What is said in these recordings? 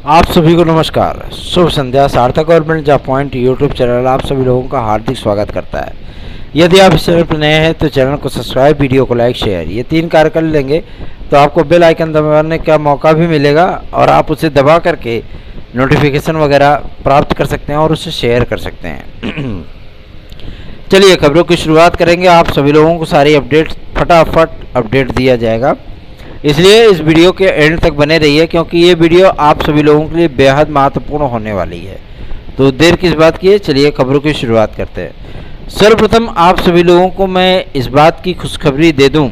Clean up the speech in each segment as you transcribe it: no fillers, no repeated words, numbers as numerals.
आप सभी को नमस्कार, शुभ संध्या। सार्थक government job point YouTube channel आप सभी लोगों का हार्दिक स्वागत करता है। यदि आप इस चैनल पर नए हैं तो चैनल को सब्सक्राइब, वीडियो को लाइक, शेयर ये 3 कार्य कर लेंगे तो आपको बेल आइकन दबाने का मौका भी मिलेगा और आप उसे दबा करके नोटिफिकेशन वगैरह प्राप्त कर सकते हैं और उसे शेयर कर सकते हैं। चलिए खबरों की शुरुआत करेंगे। आप सभी लोगों को सारी अपडेट फटाफट अपडेट दिया जाएगा, इसलिए इस वीडियो के एंड तक बने रहिए क्योंकि ये वीडियो आप सभी लोगों के लिए बेहद महत्वपूर्ण होने वाली है। तो देर किस बात की है, चलिए खबरों की शुरुआत करते हैं। सर्वप्रथम आप सभी लोगों को मैं इस बात की खुशखबरी दे दूं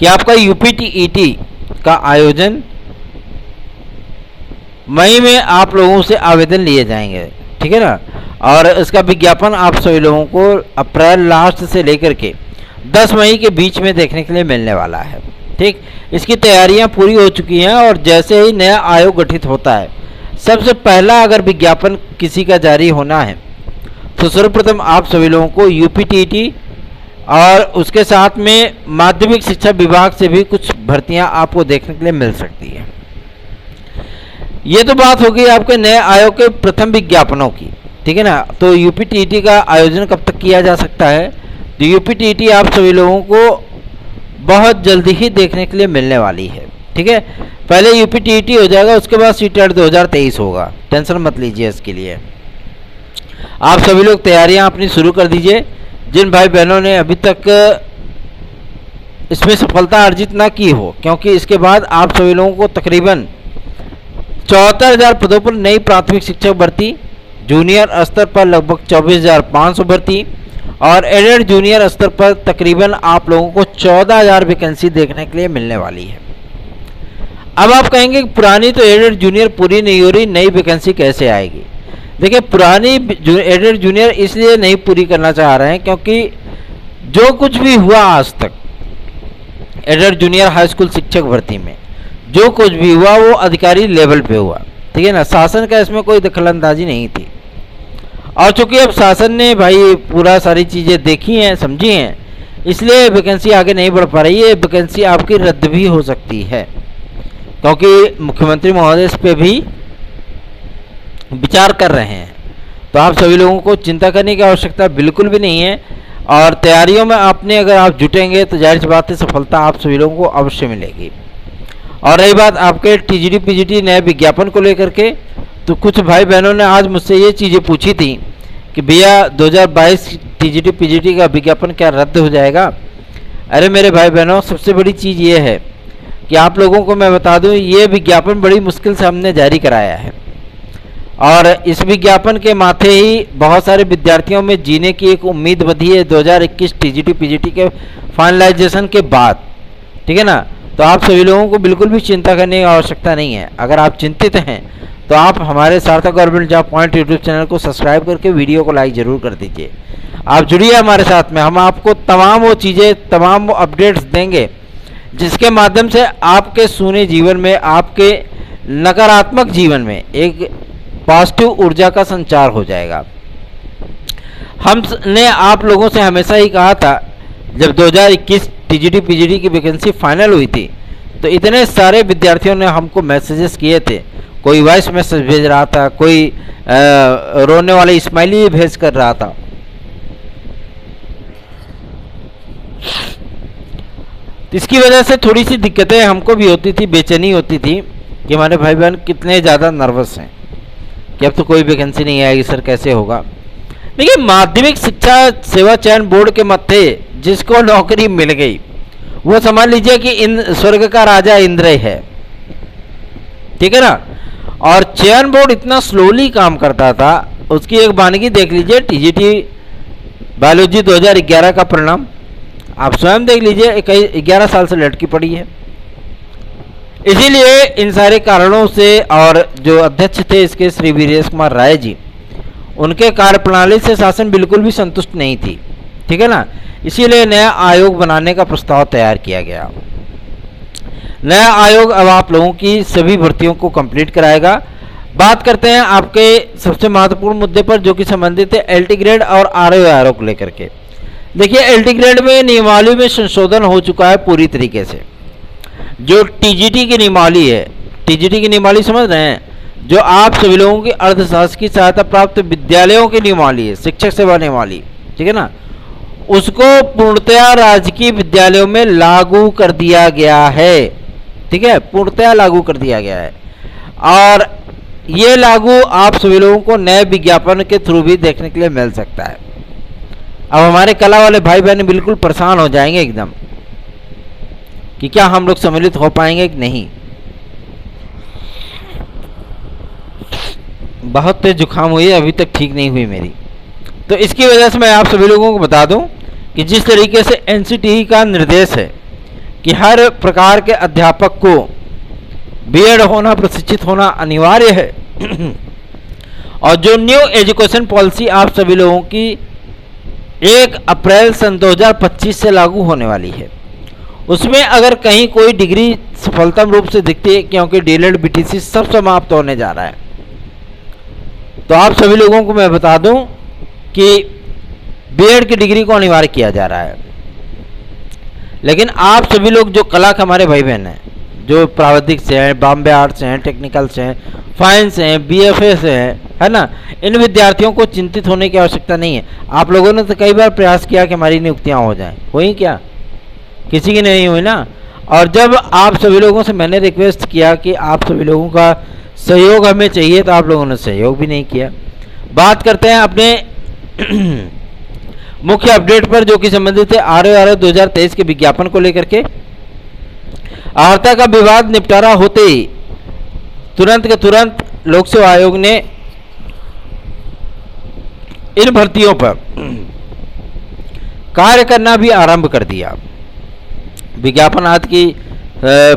कि आपका यूपीटीईटी का आयोजन मई में आप लोगों से आवेदन लिए जाएंगे, ठीक है ना। और इसका विज्ञापन आप सभी लोगों को अप्रैल लास्ट से लेकर के 10 मई के बीच में देखने के लिए मिलने वाला है, ठीक। इसकी तैयारियां पूरी हो चुकी हैं और जैसे ही नया आयोग गठित होता है, सबसे पहला अगर विज्ञापन किसी का जारी होना है तो सर्वप्रथम आप सभी लोगों को यूपीटीईटी और उसके साथ में माध्यमिक शिक्षा विभाग से भी कुछ भर्तियां आपको देखने के लिए मिल सकती है। ये तो बात हो गई आपके नए आयोग के प्रथम विज्ञापनों की, ठीक है ना। तो यूपीटीईटी का आयोजन कब तक किया जा सकता है, तो यूपीटीईटी आप सभी लोगों को बहुत जल्दी ही देखने के लिए मिलने वाली है, ठीक है। पहले यूपीटीईटी हो जाएगा, उसके बाद सीटेट 2023 होगा, टेंशन मत लीजिए इसके लिए। आप सभी लोग तैयारियां अपनी शुरू कर दीजिए। जिन भाई बहनों ने अभी तक इसमें सफलता अर्जित ना की हो, क्योंकि इसके बाद आप सभी लोगों को तकरीबन 74,000 पदों पर नई प्राथमिक शिक्षक भर्ती, जूनियर स्तर पर लगभग 24,500 भर्ती और एडेड जूनियर स्तर पर तकरीबन आप लोगों को 14,000 वैकेंसी देखने के लिए मिलने वाली है। अब आप कहेंगे कि पुरानी तो एडेड जूनियर पूरी नहीं हो रही, नई वैकेंसी कैसे आएगी। देखिए, पुरानी एडेड जूनियर इसलिए नहीं पूरी करना चाह रहे हैं क्योंकि जो कुछ भी हुआ आज तक एडेड जूनियर हाई स्कूल शिक्षक भर्ती में जो कुछ भी हुआ वो अधिकारी लेवल पे हुआ, ठीक है ना। शासन का इसमें कोई दखलंदाजी नहीं थी और चूंकि अब शासन ने भाई पूरा सारी चीज़ें देखी हैं, समझी हैं, इसलिए वैकेंसी आगे नहीं बढ़ पा रही है। वैकेंसी आपकी रद्द भी हो सकती है क्योंकि मुख्यमंत्री महोदय इस पर भी विचार कर रहे हैं। तो आप सभी लोगों को चिंता करने की आवश्यकता बिल्कुल भी नहीं है और तैयारियों में अगर आप जुटेंगे तो जाहिर सी बात है सफलता आप सभी लोगों को अवश्य मिलेगी। और रही बात आपके टीजीटी पीजीटी नए विज्ञापन को लेकर के, तो कुछ भाई बहनों ने आज मुझसे ये चीज़ें पूछी थी कि भैया 2022 टीजीटी पीजीटी का विज्ञापन क्या रद्द हो जाएगा। अरे मेरे भाई बहनों, सबसे बड़ी चीज़ ये है कि आप लोगों को मैं बता दूं, ये विज्ञापन बड़ी मुश्किल से हमने जारी कराया है और इस विज्ञापन के माथे ही बहुत सारे विद्यार्थियों में जीने की एक उम्मीद बधी है 2021 टीजीटी पीजीटी के फाइनलाइजेशन के बाद, ठीक है ना। तो आप सभी लोगों को बिल्कुल भी चिंता करने की आवश्यकता नहीं है। अगर आप चिंतित हैं तो आप हमारे सार्थक government job point YouTube channel को सब्सक्राइब करके वीडियो को लाइक जरूर कर दीजिए। आप जुड़िए हमारे साथ में, हम आपको तमाम वो चीज़ें, तमाम वो अपडेट्स देंगे जिसके माध्यम से आपके शून्य जीवन में, आपके नकारात्मक जीवन में एक पॉजिटिव ऊर्जा का संचार हो जाएगा। हमने आप लोगों से हमेशा ही कहा था, जब 2021 टीजीटी पीजीटी की वैकेंसी फाइनल हुई थी तो इतने सारे विद्यार्थियों ने हमको मैसेजेस किए थे। कोई वॉइस मैसेज भेज रहा था, कोई रोने वाले स्माइली भेज कर रहा था। इसकी वजह से थोड़ी सी दिक्कतें हमको भी होती थी, बेचैनी होती थी कि हमारे भाई बहन कितने ज़्यादा नर्वस हैं कि अब तो कोई वैकेंसी नहीं आएगी सर, कैसे होगा। देखिए, माध्यमिक शिक्षा सेवा चयन बोर्ड के मत्थे जिसको नौकरी मिल गई वो समझ लीजिए कि स्वर्ग का राजा इंद्र है, ठीक है ना। और चयन बोर्ड इतना स्लोली काम करता था, उसकी एक वानगी देख लीजिए। टीजीटी बायोलॉजी 2011 का परिणाम आप स्वयं देख लीजिए, 11 साल से लटकी पड़ी है। इसीलिए इन सारे कारणों से, और जो अध्यक्ष थे इसके श्री वीरेश कुमार राय जी, उनके कार्यप्रणाली से शासन बिल्कुल भी संतुष्ट नहीं थी, ठीक है ना। इसीलिए नया आयोग बनाने का प्रस्ताव तैयार किया गया। नया आयोग अब आप लोगों की सभी भर्तियों को कंप्लीट कराएगा। बात करते हैं आपके सबसे महत्वपूर्ण मुद्दे पर जो कि संबंधित है एलटी ग्रेड और आरओ को लेकर के। देखिए, एलटी ग्रेड में नियमावली में संशोधन हो चुका है पूरी तरीके से। जो टीजीटी की नियमावली है टीजीटी की नियमावली समझ रहे हैं, जो आप सभी लोगों की अर्थशास्त्र की सहायता प्राप्त विद्यालयों की नियमावली है, शिक्षक सेवा नियमावली, ठीक है ना, उसको पूर्णतया राजकीय विद्यालयों में लागू कर दिया गया है। ठीक है, पूर्णतया लागू कर दिया गया है। और ये लागू आप सभी लोगों को नए विज्ञापन के थ्रू भी देखने के लिए मिल सकता है। अब हमारे कला वाले भाई बहन बिल्कुल परेशान हो जाएंगे एकदम कि क्या हम लोग सम्मिलित हो पाएंगे कि नहीं। बहुत तेज जुकाम हुई है, अभी तक ठीक नहीं हुई मेरी। तो इसकी वजह से मैं आप सभी लोगों को बता दूं कि जिस तरीके से एनसीटीई का निर्देश है कि हर प्रकार के अध्यापक को बीएड होना, प्रशिक्षित होना अनिवार्य है और जो न्यू एजुकेशन पॉलिसी आप सभी लोगों की 1 अप्रैल सन 2025 से लागू होने वाली है, उसमें अगर कहीं कोई डिग्री सफलतम रूप से दिखती है, क्योंकि डीएलएड बीटीसी सब समाप्त होने जा रहा है, तो आप सभी लोगों को मैं बता दूं कि बीएड की डिग्री को अनिवार्य किया जा रहा है। लेकिन आप सभी लोग जो कला के हमारे भाई बहन हैं, जो प्राविधिक से हैं, बॉम्बे आर्ट्स से हैं, टेक्निकल से हैं, फाइनेंस से हैं, बीएफए से हैं, है ना, इन विद्यार्थियों को चिंतित होने की आवश्यकता नहीं है। आप लोगों ने तो कई बार प्रयास किया कि हमारी नियुक्तियां हो जाएं, हुई क्या? किसी की नहीं हुई ना। और जब आप सभी लोगों से मैंने रिक्वेस्ट किया कि आप सभी लोगों का सहयोग हमें चाहिए, तो आप लोगों ने सहयोग भी नहीं किया। बात करते हैं अपने मुख्य अपडेट पर, जो कि संबंधित है RORO 2023 के विज्ञापन को लेकर के। अर्हता का विवाद निपटारा होते ही तुरंत के तुरंत लोक सेवा आयोग ने इन भर्तियों पर कार्य करना भी आरंभ कर दिया। विज्ञापन आदि की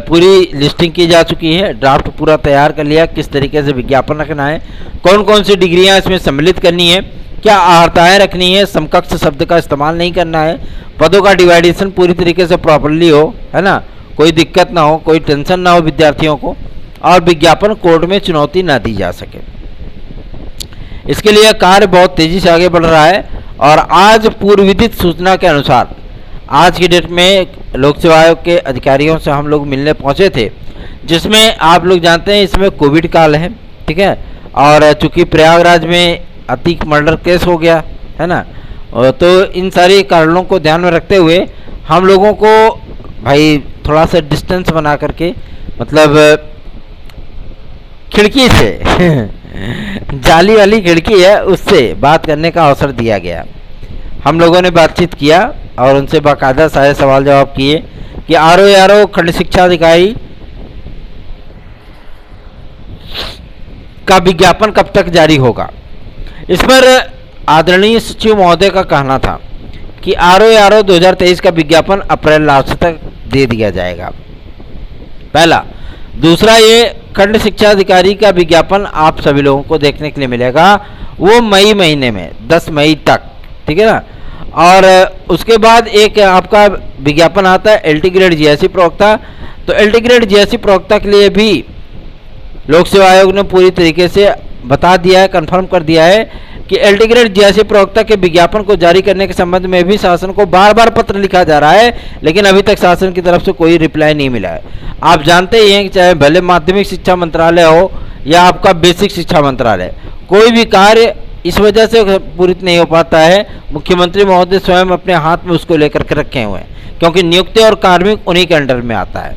पूरी लिस्टिंग की जा चुकी है, ड्राफ्ट पूरा तैयार कर लिया, किस तरीके से विज्ञापन रखना है, कौन कौन सी डिग्रियां इसमें सम्मिलित करनी है, क्या अर्हताएं रखनी है, समकक्ष शब्द का इस्तेमाल नहीं करना है, पदों का डिवाइडेशन पूरी तरीके से प्रॉपरली हो, है ना, कोई दिक्कत ना हो, कोई टेंशन ना हो विद्यार्थियों को, और विज्ञापन कोर्ट में चुनौती ना दी जा सके। इसके लिए कार्य बहुत तेजी से आगे बढ़ रहा है। और आज पूर्व विदित सूचना के अनुसार आज की डेट में लोक सेवा आयोग के अधिकारियों से हम लोग मिलने पहुंचे थे, जिसमें आप लोग जानते हैं इसमें कोविड काल है, ठीक है, और चूंकि प्रयागराज में अतीक मर्डर केस हो गया है ना, तो इन सारे कारणों को ध्यान में रखते हुए हम लोगों को भाई थोड़ा सा डिस्टेंस बना करके, मतलब खिड़की से जाली वाली खिड़की है, उससे बात करने का अवसर दिया गया। हम लोगों ने बातचीत किया और उनसे बाकायदा सारे सवाल जवाब किए कि RORO खंड शिक्षा अधिकारी का विज्ञापन कब तक जारी होगा। इस पर आदरणीय सचिव महोदय का कहना था कि RORO 2023 का विज्ञापन अप्रैल लास्ट तक दे दिया जाएगा, पहला। दूसरा, ये खंड शिक्षा अधिकारी का विज्ञापन आप सभी लोगों को देखने के लिए मिलेगा वो मई महीने में, 10 मई तक, ठीक है ना। और उसके बाद एक आपका विज्ञापन आता है LT ग्रेड GSE प्रवक्ता। तो LT ग्रेड GSE प्रवक्ता के लिए भी लोक सेवा आयोग ने पूरी तरीके से बता दिया है, कंफर्म कर दिया है कि LT ग्रेड GSE प्रवक्ता के विज्ञापन को जारी करने के संबंध में भी शासन को बार बार पत्र लिखा जा रहा है, लेकिन अभी तक शासन की तरफ से कोई रिप्लाई नहीं मिला है। आप जानते ही हैं कि चाहे भले माध्यमिक शिक्षा मंत्रालय हो या आपका बेसिक शिक्षा मंत्रालय, कोई भी कार्य इस वजह से पूरित नहीं हो पाता है, मुख्यमंत्री महोदय स्वयं अपने हाथ में उसको लेकर के रखे हुए हैं, क्योंकि नियुक्ति और कार्मिक उन्हीं के अंडर में आता है।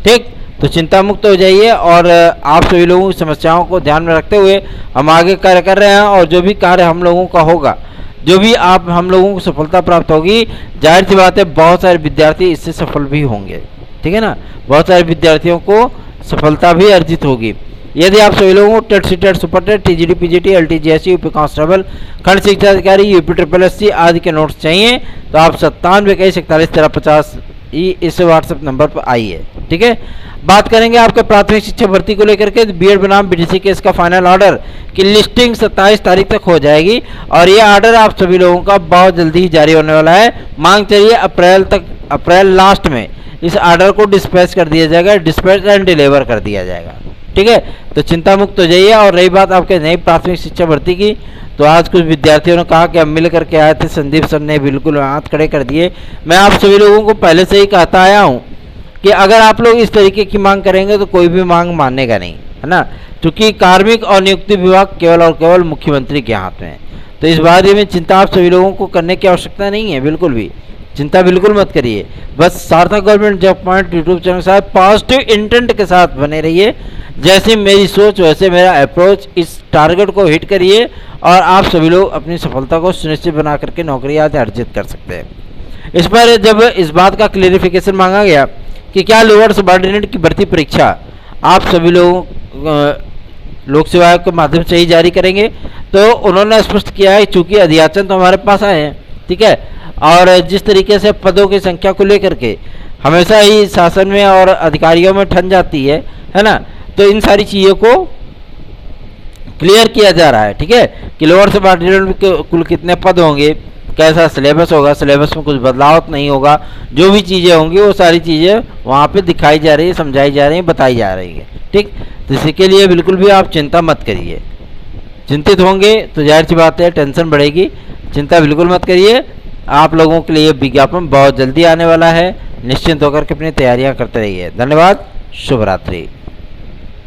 ठीक, तो चिंता मुक्त हो जाइए और आप सभी लोगों की समस्याओं को ध्यान में रखते हुए हम आगे कार्य कर रहे हैं। और जो भी कार्य हम लोगों का होगा, जो भी आप हम लोगों को सफलता प्राप्त होगी, जाहिर सी बात है बहुत सारे विद्यार्थी इससे सफल भी होंगे, ठीक है ना, बहुत सारे विद्यार्थियों को सफलता भी अर्जित होगी। यदि आप सभी लोगों को TET C TET super TET TGT PGT LT GSE UP constable खंड शिक्षा अधिकारी यूपी SSSC आदि के नोट्स चाहिए तो आप 9721411350 इस व्हाट्सएप नंबर पर आइए, ठीक है। बात करेंगे आपके प्राथमिक शिक्षा भर्ती को लेकर के। बीएड बनाम BTC केस का फाइनल ऑर्डर की लिस्टिंग 27 तारीख तक हो जाएगी और ये ऑर्डर आप सभी लोगों का बहुत जल्दी ही जारी होने वाला है। मांग चाहिए अप्रैल तक, अप्रैल लास्ट में इस ऑर्डर को डिस्पैच कर दिया जाएगा, डिस्पैच एंड डिलीवर कर दिया जाएगा, ठीक है। तो चिंता मुक्त हो जाइए। और रही बात आपके नई प्राथमिक शिक्षा भर्ती की, तो आज कुछ विद्यार्थियों ने कहा कि हम मिल करके आए थे, संदीप सर ने बिल्कुल हाथ खड़े कर दिए। मैं आप सभी लोगों को पहले से ही कहता आया हूँ कि अगर आप लोग इस तरीके की मांग करेंगे तो कोई भी मांग मानेगा नहीं, है ना, क्योंकि कार्मिक और नियुक्ति विभाग केवल और केवल मुख्यमंत्री के हाथ में है। तो इस बारे में चिंता आप सभी लोगों को करने की आवश्यकता नहीं है, बिल्कुल भी चिंता बिल्कुल मत करिए। बस सार्थक government job point YouTube channel के साथ पॉजिटिव इंटेंट के साथ बने रहिए। जैसे मेरी सोच वैसे मेरा अप्रोच, इस टारगेट को हिट करिए और आप सभी लोग अपनी सफलता को सुनिश्चित बना करके नौकरी आज अर्जित कर सकते हैं। इस पर जब इस बात का क्लेरिफिकेशन मांगा गया कि क्या लोअर सबऑर्डिनेट की भर्ती परीक्षा आप सभी लोग लोक सेवा आयोग के माध्यम से ही जारी करेंगे, तो उन्होंने स्पष्ट किया है चूंकि अध्याचन तो हमारे पास आए हैं, ठीक है, और जिस तरीके से पदों की संख्या को लेकर के हमेशा ही शासन में और अधिकारियों में ठन जाती है ना, तो इन सारी चीज़ों को क्लियर किया जा रहा है, ठीक है, कि लोअर सबऑर्डिनेट के कुल कितने पद होंगे, कैसा सिलेबस होगा, सिलेबस में कुछ बदलाव नहीं होगा, जो भी चीज़ें होंगी वो सारी चीज़ें वहाँ पे दिखाई जा रही है, समझाई जा रही है, बताई जा रही है, ठीक। तो इसके लिए बिल्कुल भी आप चिंता मत करिए। चिंतित होंगे तो जाहिर सी बात है टेंशन बढ़ेगी, चिंता बिल्कुल मत करिए। आप लोगों के लिए विज्ञापन बहुत जल्दी आने वाला है, निश्चिंत होकर के अपनी तैयारियां करते रहिए। धन्यवाद, शुभ रात्रि।